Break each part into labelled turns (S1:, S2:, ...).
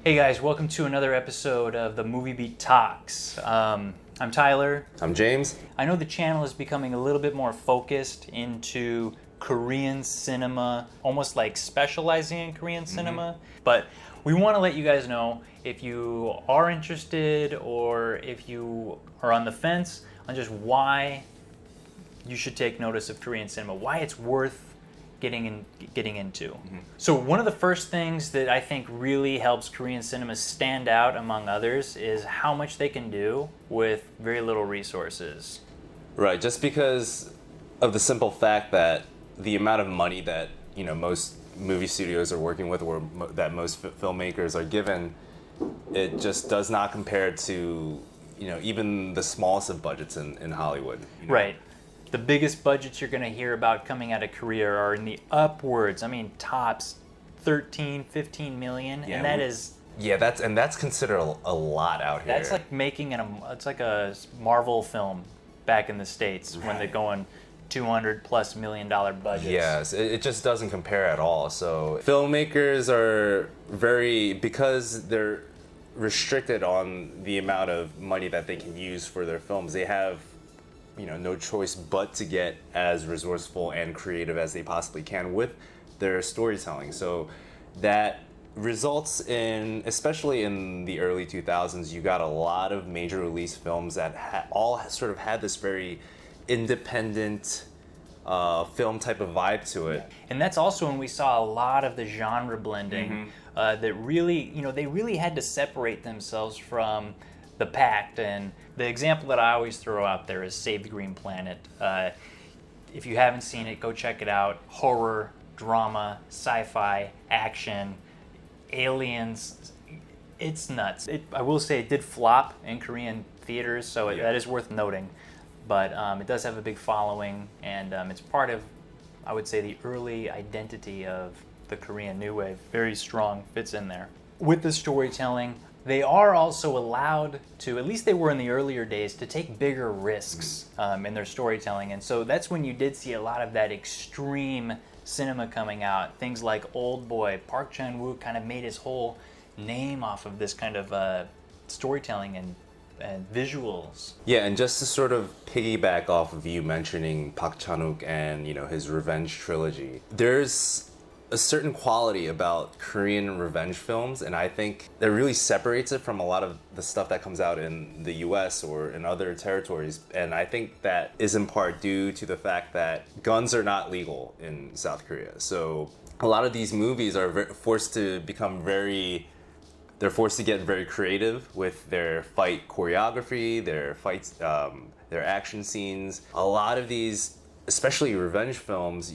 S1: Hey guys, welcome to another episode of the Movie Beat Talks. I'm Tyler.
S2: I'm James.
S1: I know the channel is becoming a little bit more focused into Korean cinema, almost like specializing in Korean cinema. But we want to let you guys know if you are interested or if you are on the fence on just why you should take notice of Korean cinema, why it's worth getting into. So one of the first things that I think really helps Korean cinema stand out among others is how much they can do with very little resources.
S2: Right, just because of the simple fact that the amount of money that most movie studios are working with, or that most filmmakers are given, it just does not compare to even the smallest of budgets in Hollywood.
S1: Right. The biggest budgets you're going to hear about coming out of Korea are in the upwards. I mean, tops 13, 15 million, and that is...
S2: Yeah, that's considered a lot out here.
S1: That's like making it's like a Marvel film back in the States when they're going $200+ million budgets.
S2: Yes, it just doesn't compare at all. So filmmakers are because they're restricted on the amount of money that they can use for their films, they have no choice but to get as resourceful and creative as they possibly can with their storytelling. So that results in, especially in the early 2000s, you got a lot of major release films that all sort of had this very independent film type of vibe to it.
S1: And that's also when we saw a lot of the genre blending that really, they really had to separate themselves from the pact. And the example that I always throw out there is Save the Green Planet. If you haven't seen it, go check it out. Horror, drama, sci-fi, action, aliens. It's nuts. I will say it did flop in Korean theaters, so that is worth noting. But it does have a big following, and it's part of, I would say, the early identity of the Korean New Wave. Very strong, fits in there. With the storytelling, they are also allowed to, at least they were in the earlier days, to take bigger risks in their storytelling. And so that's when you did see a lot of that extreme cinema coming out. Things like Old Boy. Park Chan-wook kind of made his whole name off of this kind of storytelling and visuals.
S2: Yeah, and just to sort of piggyback off of you mentioning Park Chan-wook and his revenge trilogy, there's a certain quality about Korean revenge films, and I think that really separates it from a lot of the stuff that comes out in the US or in other territories. And I think that is in part due to the fact that guns are not legal in South Korea. So a lot of these movies are forced to get very creative with their fight choreography, their fights, their action scenes. A lot of these, especially revenge films,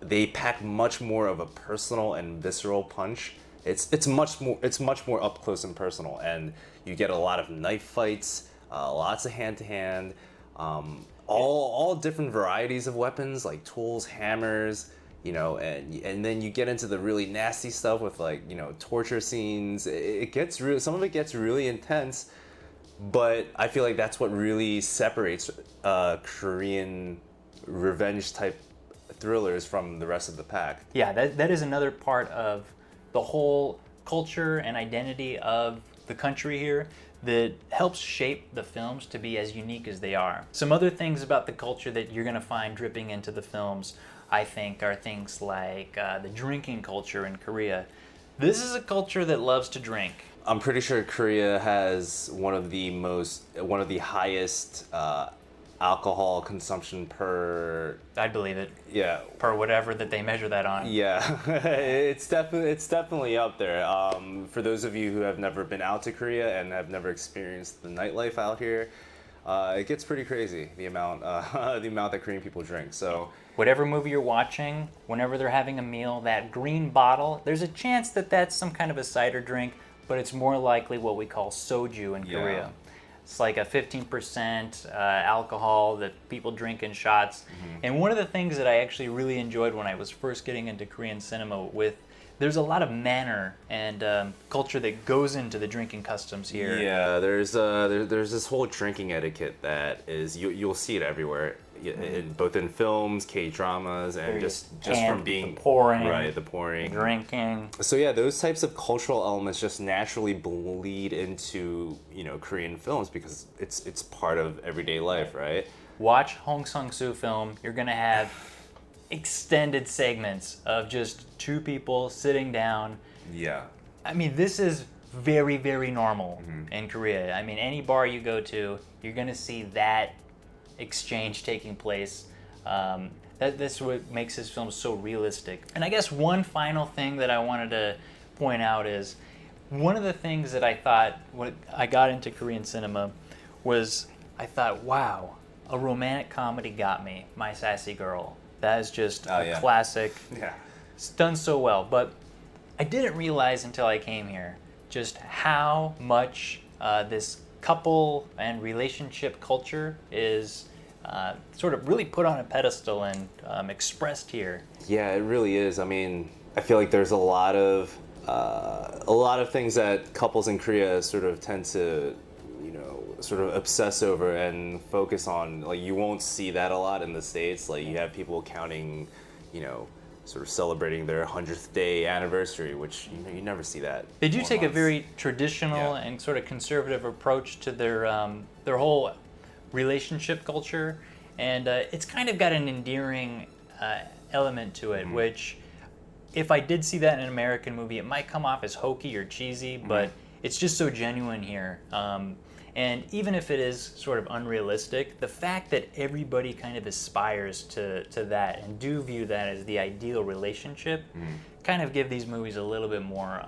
S2: they pack much more of a personal and visceral punch. It's much more up close and personal, and you get a lot of knife fights, lots of hand to hand, all different varieties of weapons like tools, hammers, and then you get into the really nasty stuff with torture scenes. Some of it gets really intense, but I feel like that's what really separates Korean revenge type thrillers from the rest of the pack.
S1: Yeah, that is another part of the whole culture and identity of the country here that helps shape the films to be as unique as they are. Some other things about the culture that you're going to find dripping into the films, I think, are things like the drinking culture in Korea. This is a culture that loves to drink.
S2: I'm pretty sure Korea has one of the highest alcohol consumption per...
S1: I'd believe it.
S2: Yeah.
S1: Per whatever that they measure that on.
S2: Yeah, it's definitely up there. For those of you who have never been out to Korea and have never experienced the nightlife out here, it gets pretty crazy, the amount that Korean people drink. So
S1: whatever movie you're watching, whenever they're having a meal, that green bottle, there's a chance that that's some kind of a cider drink, but it's more likely what we call soju in Korea. It's like a 15% alcohol that people drink in shots. And one of the things that I actually really enjoyed when I was first getting into Korean cinema there's a lot of manner and culture that goes into the drinking customs here.
S2: Yeah, there's this whole drinking etiquette that is, you'll see it everywhere. both in films, K-dramas, and just from being
S1: the pouring,
S2: the pouring,
S1: drinking.
S2: So yeah, those types of cultural elements just naturally bleed into Korean films because it's part of everyday life, right?
S1: Watch Hong Sang-soo film. You're gonna have extended segments of just two people sitting down.
S2: Yeah.
S1: I mean, this is very, very normal in Korea. I mean, any bar you go to, you're going to see that exchange taking place. That's what makes this film so realistic. And I guess one final thing that I wanted to point out is one of the things that I thought when I got into Korean cinema was I thought, wow, a romantic comedy got me, My Sassy Girl. That is just a classic.
S2: Yeah.
S1: It's done so well. But I didn't realize until I came here just how much this couple and relationship culture is sort of really put on a pedestal and expressed here.
S2: Yeah, it really is. I mean, I feel like there's a lot of things that couples in Korea sort of tend to, sort of obsess over and focus on. Like, you won't see that a lot in the States. Like, you have people counting, sort of celebrating their 100th day anniversary, which you never see that.
S1: They do take a very traditional and sort of conservative approach to their whole relationship culture, and it's kind of got an endearing element to it, which if I did see that in an American movie, it might come off as hokey or cheesy, but it's just so genuine here. And even if it is sort of unrealistic, the fact that everybody kind of aspires to that and do view that as the ideal relationship kind of give these movies a little bit more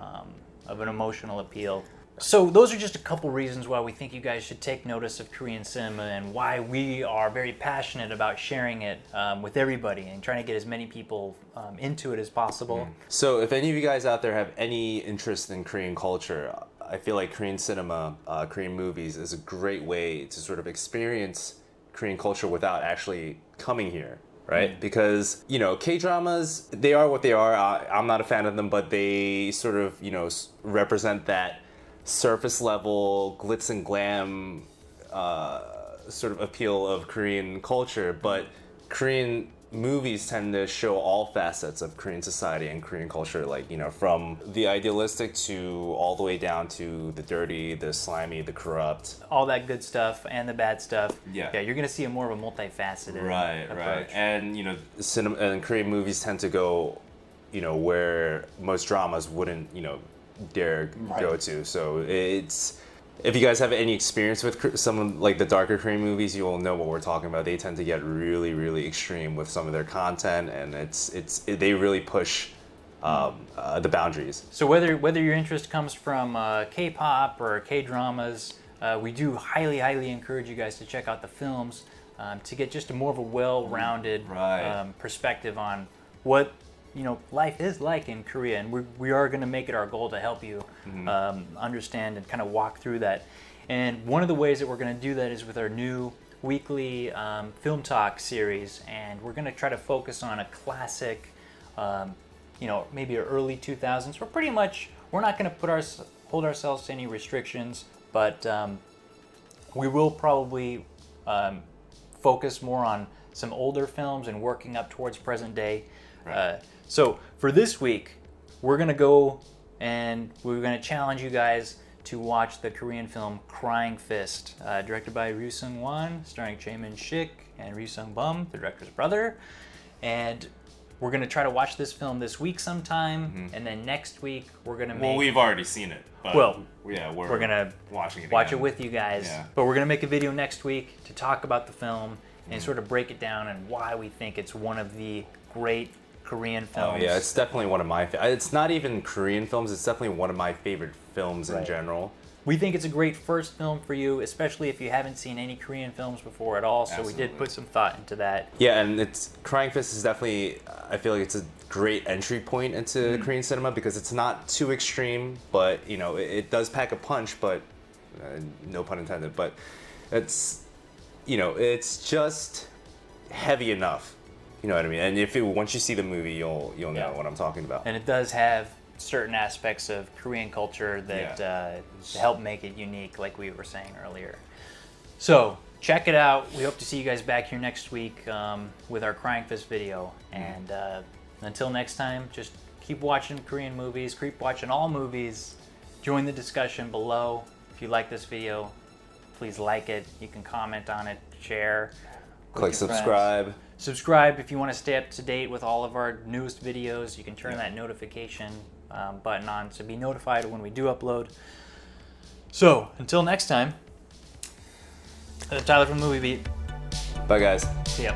S1: of an emotional appeal. So those are just a couple reasons why we think you guys should take notice of Korean cinema and why we are very passionate about sharing it with everybody and trying to get as many people into it as possible.
S2: So if any of you guys out there have any interest in Korean culture, I feel like Korean cinema, Korean movies is a great way to sort of experience Korean culture without actually coming here, right? Because, K-dramas, they are what they are. I'm not a fan of them, but they sort of, represent that surface level, glitz and glam sort of appeal of Korean culture. But Korean movies tend to show all facets of Korean society and Korean culture, like, from the idealistic to all the way down to the dirty, the slimy, the corrupt.
S1: All that good stuff and the bad stuff.
S2: Yeah.
S1: Yeah, you're going to see a more of a multifaceted approach.
S2: Right. And, cinema and Korean movies tend to go, where most dramas wouldn't, dare go to. So if you guys have any experience with some like the darker Korean movies, you'll know what we're talking about. They tend to get really, really extreme with some of their content, and they really push the boundaries.
S1: So whether your interest comes from K-pop or K-dramas, we do highly, highly encourage you guys to check out the films to get just a more of a well-rounded perspective on what life is like in Korea, and we are going to make it our goal to help you understand and kind of walk through that. And one of the ways that we're going to do that is with our new weekly film talk series, and we're going to try to focus on a classic, maybe early 2000s. We're not going to hold ourselves to any restrictions, but we will probably focus more on some older films and working up towards present day. So for this week, we're going to go and we're going to challenge you guys to watch the Korean film Crying Fist, directed by Ryu Seung-won, starring Chae Min-sik and Ryu Seung-bum, the director's brother. And we're going to try to watch this film this week sometime, and then next week we're going to make...
S2: Well, we've already seen it. But we're going to watch it with you guys.
S1: Yeah. But we're going to make a video next week to talk about the film and sort of break it down and why we think it's one of the great Korean films.
S2: Oh yeah, it's definitely one of my. It's not even Korean films. It's definitely one of my favorite films in general.
S1: We think it's a great first film for you, especially if you haven't seen any Korean films before at all. So we did put some thought into that.
S2: Yeah, and Crying Fist is definitely. I feel like it's a great entry point into Korean cinema because it's not too extreme, but it does pack a punch. But no pun intended. But it's it's just heavy enough. You know what I mean? And once you see the movie, you'll know what I'm talking about.
S1: And it does have certain aspects of Korean culture that help make it unique, like we were saying earlier. So check it out. We hope to see you guys back here next week with our Crying Fist video. And until next time, just keep watching Korean movies, keep watching all movies. Join the discussion below. If you like this video, please like it. You can comment on it, share.
S2: Click subscribe.
S1: Subscribe if you want to stay up to date with all of our newest videos. You can turn that notification button on to be notified when we do upload. So, until next time, Tyler from Movie Beat.
S2: Bye, guys.
S1: See ya.